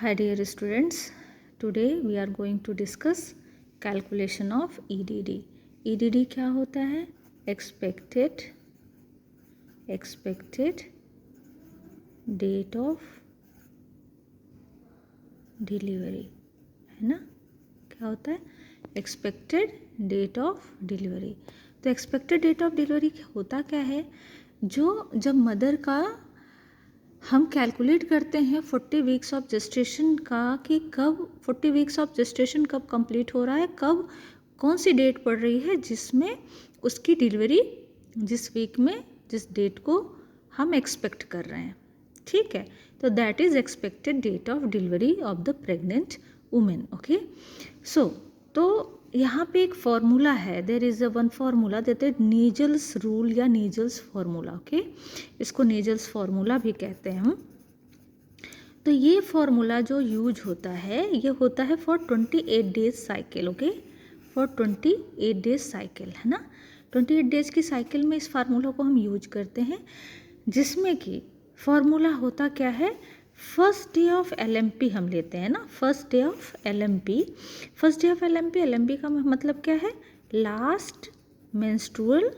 Hi dear students, today we are going to discuss calculation of EDD. EDD क्या होता है? Expected date of delivery, है ना? क्या होता है? Expected date of delivery. तो expected date of delivery होता क्या है? जो जब मदर का हम कैलकुलेट करते हैं 40 वीक्स ऑफ जेस्टेशन का कि कब 40 वीक्स ऑफ जेस्टेशन कब कंप्लीट हो रहा है, कब कौन सी डेट पड़ रही है जिसमें उसकी डिलीवरी जिस वीक में जिस डेट को हम एक्सपेक्ट कर रहे हैं, ठीक है। तो that is expected date of delivery of the pregnant women. Okay, so तो यहाँ पे एक फॉर्मूला है, there is a one formula that is Naegele's rule या नीजल्स फार्मूला। ओके, इसको नीजल्स फार्मूला भी कहते हैं हम। तो ये फार्मूला जो यूज होता है ये होता है for 28 days cycle. Okay, for 28 days cycle, है ना। 28 डेज की साइकिल में इस फार्मूला को हम यूज करते हैं, जिसमें कि फार्मूला होता क्या है, फर्स्ट डे ऑफ LMP हम लेते हैं ना, first day of LMP। First day of LMP का मतलब क्या है, last menstrual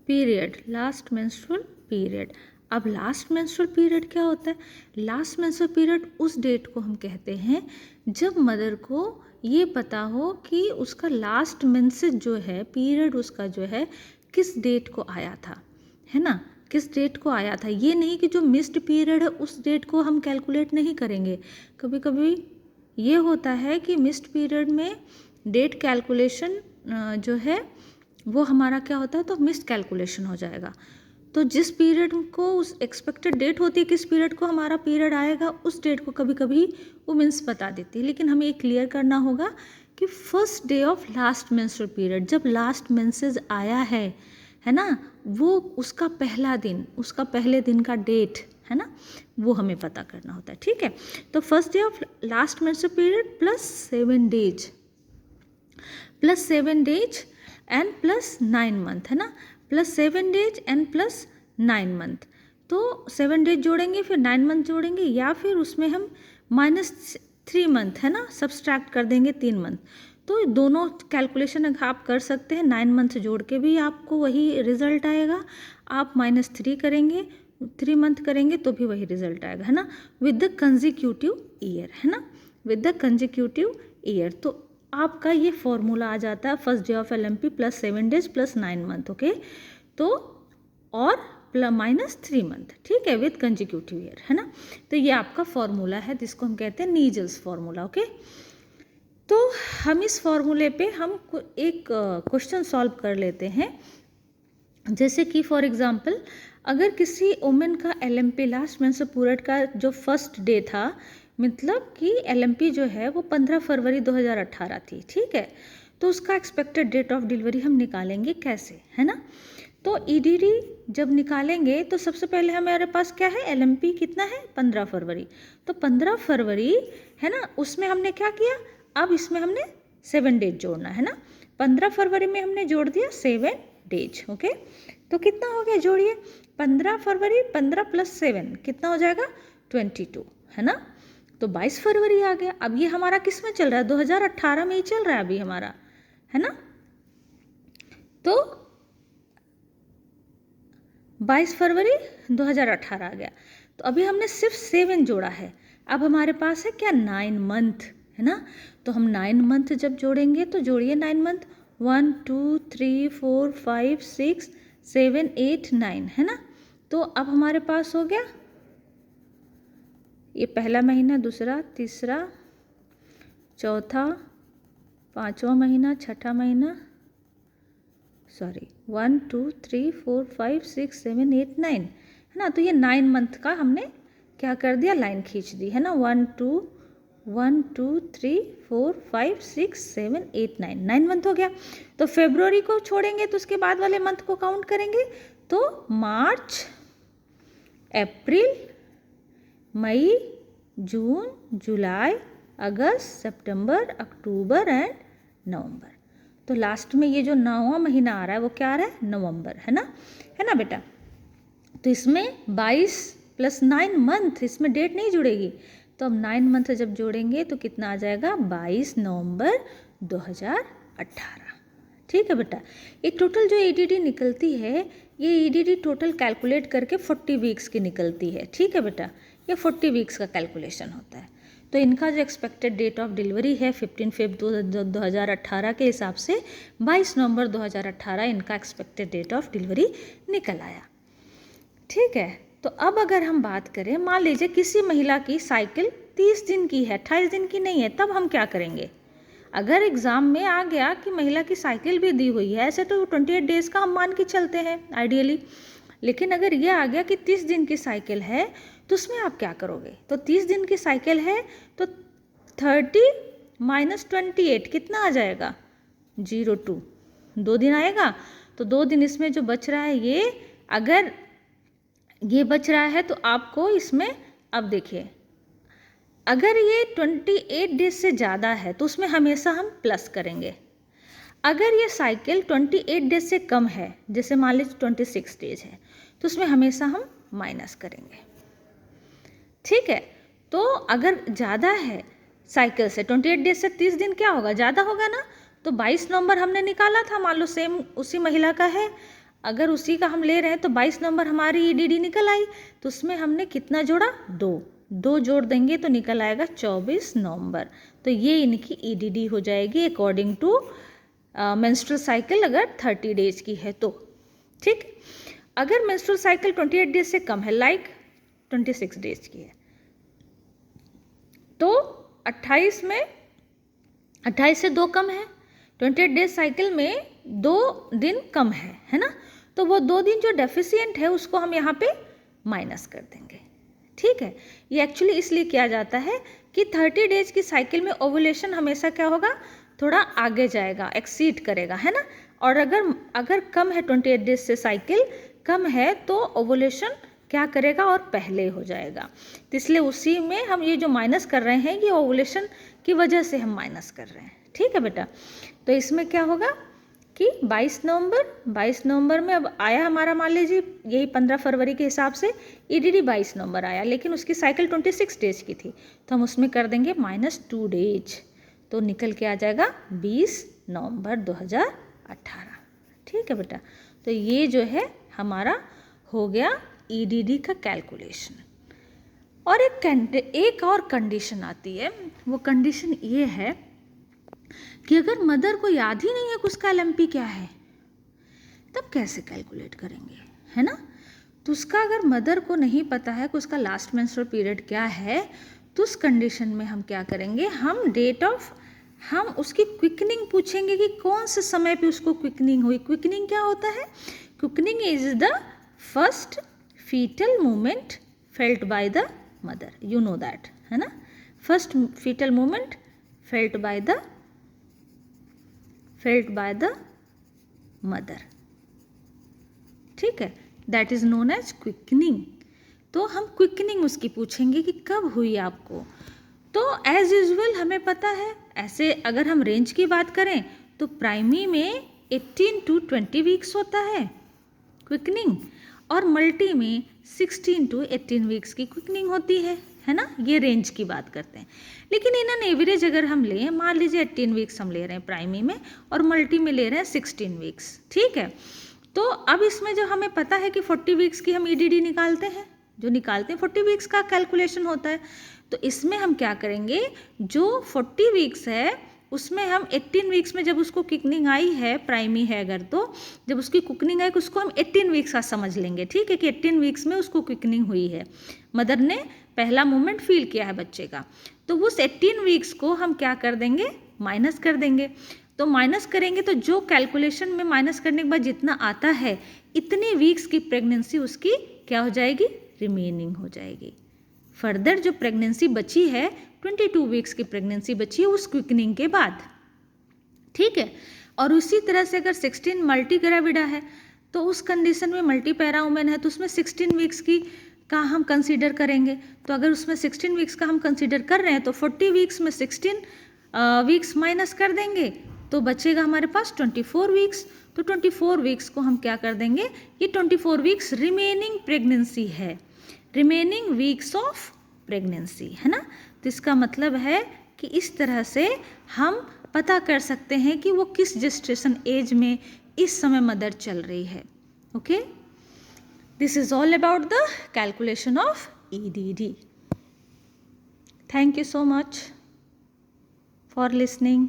period, last menstrual period. अब लास्ट मेंस्ट्रुअल पीरियड क्या होता है, लास्ट मेंस्ट्रुअल पीरियड उस डेट को हम कहते हैं जब मदर को ये पता हो कि उसका लास्ट मेंसेस जो है पीरियड उसका जो है किस डेट को आया था, है ना, किस डेट को आया था। ये नहीं कि जो मिस्ड पीरियड है उस डेट को हम कैलकुलेट नहीं करेंगे। कभी कभी ये होता है कि मिस्ड पीरियड में डेट कैलकुलेशन जो है वो हमारा क्या होता है, तो मिस्ड कैलकुलेशन हो जाएगा। तो जिस पीरियड को उस एक्सपेक्टेड डेट होती है किस पीरियड को हमारा पीरियड आएगा, उस डेट को कभी कभी वुमेन्स बता देती है। लेकिन हमें ये क्लियर करना होगा कि first day of last menstrual period, जब लास्ट मेंसेस आया है ना, वो उसका पहला दिन, उसका पहले दिन का डेट है ना, वो हमें पता करना होता है, ठीक है। तो first day of last menstrual period plus 7 days and plus 9 month, है ना, plus 7 days and plus 9 month. तो 7 डेज जोड़ेंगे फिर 9 मंथ जोड़ेंगे, या फिर उसमें हम -3 मंथ, है ना, सब्सट्रैक्ट कर देंगे 3 मंथ। तो दोनों कैलकुलेशन आप कर सकते हैं, 9 मंथ जोड़ के भी आपको वही रिजल्ट आएगा, आप -3 करेंगे 3 मंथ करेंगे तो भी वही रिजल्ट आएगा, है ना, विद द कंजिक्यूटिव ईयर, है ना, विद द कंजिक्यूटिव ईयर। तो आपका ये फॉर्मूला आ जाता है first day of LMP plus 7 days plus 9 month. Okay, तो और -3 मंथ, ठीक है, विद कंजिक्यूटिव ईयर, है ना। तो ये आपका फॉर्मूला है जिसको हम कहते हैं नीजल्स फॉर्मूला। ओके, तो हम इस फॉर्मूले पे हम एक क्वेश्चन सॉल्व कर लेते हैं। जैसे कि फॉर एग्जांपल अगर किसी वुमेन का LMP लास्ट मेंस्ट्रुअल पीरियड का जो फर्स्ट डे था, मतलब कि LMP जो है वो 15 फरवरी 2018 थी, ठीक है, तो उसका एक्सपेक्टेड डेट ऑफ डिलीवरी हम निकालेंगे कैसे, है ना। तो EDD जब निकालेंगे तो सबसे पहले हमारे पास क्या है, LMP कितना है 15 फरवरी, तो 15 फरवरी है ना, उसमें हमने क्या किया, अब इसमें हमने 7 डेज जोड़ना है ना। 15 फरवरी में हमने जोड़ दिया 7 डेज। ओके, तो कितना हो गया, जोड़िए 15 फरवरी 15 प्लस 7 कितना हो जाएगा 22, है ना। तो 22 फरवरी आ गया। अब ये हमारा किस में चल रहा है, 2018 में ही चल रहा है अभी हमारा, है ना। तो 22 फरवरी 2018 आ गया। तो अभी हमने सिर्फ 7 जोड़ा है, अब हमारे पास है क्या 9 मंथ, है ना। तो हम 9 मंथ जब जोड़ेंगे तो जोड़िए 9 मंथ, 1 2 3 4 5 6 7 8 9, है ना। तो अब हमारे पास हो गया ये पहला महीना, दूसरा, तीसरा, चौथा, 5वां महीना, छठा महीना, 1 2 3 4 5 6 7 8 9, है ना। तो ये 9 मंथ का हमने क्या कर दिया, लाइन खींच दी, है ना। 1 2 3 4 5 6 7 8 9 मंथ हो गया। तो फरवरी को छोड़ेंगे तो उसके बाद वाले मंथ को काउंट करेंगे, तो मार्च, अप्रैल, मई, जून, जुलाई, अगस्त, सितंबर, अक्टूबर एंड नवंबर। तो लास्ट में ये जो 9वां महीना आ रहा है वो क्या आ रहा है, नवंबर, है ना बेटा। तो इसमें 22 प्लस 9 मंथ, इसमें डेट नहीं जुड़ेगी। तो अब 9 मंथ जब जोड़ेंगे तो कितना आ जाएगा, 22 नवंबर 2018। ठीक है बेटा, ये टोटल जो ईडीडी निकलती है, ये ईडीडी टोटल कैलकुलेट करके 40 वीक्स की निकलती है। ठीक है बेटा, ये 40 वीक्स का कैलकुलेशन होता है। तो इनका जो एक्सपेक्टेड डेट ऑफ डिलीवरी है 15 Feb 2018 के हिसाब से 22 नवंबर 2018 इनका एक्सपेक्टेड डेट ऑफ डिलीवरी निकल आया। ठीक है, तो अब अगर हम बात करें, मान लीजिए किसी महिला की साइकिल 30 दिन की है, 28 दिन की नहीं है, तब हम क्या करेंगे? अगर एग्ज़ाम में आ गया कि महिला की साइकिल भी दी हुई है, ऐसे तो 28 डेज़ का हम मान के चलते हैं आइडियली, लेकिन अगर ये आ गया कि 30 दिन की साइकिल है तो उसमें आप क्या करोगे? तो 30 दिन की साइकिल है तो 30 - 28 कितना आ जाएगा? 02, 2 दिन आएगा। तो 2 दिन इसमें जो बच रहा है, ये अगर ये बच रहा है तो आपको इसमें, अब देखिए, अगर ये 28 डेज से ज़्यादा है तो उसमें हमेशा हम प्लस करेंगे। अगर ये साइकिल 28 डेज से कम है, जैसे मान लीजिए 26 डेज है, तो उसमें हमेशा हम माइनस करेंगे। ठीक है, तो अगर ज़्यादा है साइकिल से 28 डेज से 30 दिन, क्या होगा? ज़्यादा होगा ना। तो 22 नवंबर हमने निकाला था, मान लो सेम उसी महिला का है, अगर उसी का हम ले रहे हैं तो 22 नवंबर हमारी ईडीडी निकल आई, तो उसमें हमने कितना जोड़ा? 2 जोड़ देंगे तो निकल आएगा 24 नवंबर। तो ये इनकी ईडीडी हो जाएगी अकॉर्डिंग टू मेंस्ट्रुअल साइकिल अगर 30 डेज की है तो। ठीक, अगर मेंस्ट्रुअल साइकिल 28 डेज से कम है, लाइक 26 डेज की है, तो 28 में 28 से 2 कम है, 28 डेज साइकिल में 2 दिन कम है ना। तो वो 2 दिन जो डेफिशिएंट है उसको हम यहाँ पे माइनस कर देंगे। ठीक है, ये एक्चुअली इसलिए किया जाता है कि 30 डेज की साइकिल में ओवुलेशन हमेशा क्या होगा? थोड़ा आगे जाएगा, एक्सीड करेगा, है ना। और अगर कम है 28 डेज से साइकिल कम है तो ओवुलेशन क्या करेगा? और पहले हो जाएगा। तो इसलिए उसी में हम ये जो माइनस कर रहे हैं, ये ओवुलेशन की वजह से हम माइनस कर रहे हैं। ठीक है बेटा, तो इसमें क्या होगा कि 22 नवंबर में अब आया हमारा, मान लीजिए यही 15 फरवरी के हिसाब से ईडीडी 22 नवंबर आया, लेकिन उसकी साइकिल 26 डेज की थी, तो हम उसमें कर देंगे -2 डेज, तो निकल के आ जाएगा 20 नवंबर 2018। ठीक है बेटा, तो ये जो है हमारा हो गया ईडीडी का कैलकुलेशन। और एक और कंडीशन आती है, वो कंडीशन ये है कि अगर मदर को याद ही नहीं है कि उसका एलएमपी क्या है, तब कैसे कैलकुलेट करेंगे, है ना। तो उसका अगर मदर को नहीं पता है कि उसका लास्ट मेंस्ट्रुअल पीरियड क्या है, तो उस कंडीशन में हम क्या करेंगे, हम उसकी क्विकनिंग पूछेंगे कि कौन से समय पे उसको क्विकनिंग हुई। क्विकनिंग क्या होता है? Quickening is the first fetal movement felt by the mother, you know that, है ना। First fetal movement felt by the mother. ठीक है, that is known as quickening. तो हम क्विकनिंग उसकी पूछेंगे कि कब हुई आपको। तो एज यूजुअल हमें पता है, ऐसे अगर हम रेंज की बात करें तो प्राइमरी में 18 to 20 वीक्स होता है क्विकनिंग, और मल्टी में 16 to 18 वीक्स की क्विकनिंग होती है ना। ये रेंज की बात करते हैं, लेकिन इन एन एवरेज अगर हम लें, मान लीजिए 18 वीक्स हम ले रहे हैं प्राइमरी में और मल्टी में ले रहे हैं 16 वीक्स। ठीक है, तो अब इसमें जो हमें पता है कि 40 वीक्स की हम ईडीडी निकालते हैं, 40 वीक्स का कैलकुलेशन होता है। तो इसमें हम क्या करेंगे, जो 40 वीक्स है उसमें हम 18 वीक्स में जब उसको क्विकनिंग आई है, प्राइमरी है अगर, तो जब उसकी क्विकनिंग आई उसको हम 18 वीक्स का समझ लेंगे। ठीक है, कि 18 वीक्स में उसको क्विकनिंग हुई है, मदर ने पहला मूवमेंट फील किया है बच्चे का, तो उस 18 वीक्स को हम क्या कर देंगे, माइनस कर देंगे। तो माइनस करेंगे तो जो कैलकुलेशन में माइनस करने के बाद जितना आता है, इतने वीक्स की प्रेगनेंसी उसकी क्या हो जाएगी, रिमेनिंग हो जाएगी। फर्दर जो प्रेगनेंसी बची है, 22 वीक्स की प्रेगनेंसी बची है उस क्विकनिंग के बाद। ठीक है, और उसी तरह से अगर 16 मल्टी ग्रेविडा है तो उस कंडीशन में मल्टी पैरा वुमेन है तो उसमें 16 वीक्स की का हम कंसीडर करेंगे। तो अगर उसमें 16 वीक्स का हम कंसीडर कर रहे हैं तो 40 वीक्स में 16 वीक्स माइनस कर देंगे तो बचेगा हमारे पास 24 वीक्स। तो 24 वीक्स को हम क्या कर देंगे, ये 24 वीक्स रिमेनिंग प्रेगनेंसी है। रिमेनिंग वीक्स ऑफ प्रेगनेंसी, है ना। तो इसका मतलब है कि इस तरह से हम पता कर सकते हैं कि वो किस जेस्टेशन एज में इस समय मदर चल रही है। Okay, this is all about the calculation of EDD. Thank you so much for listening.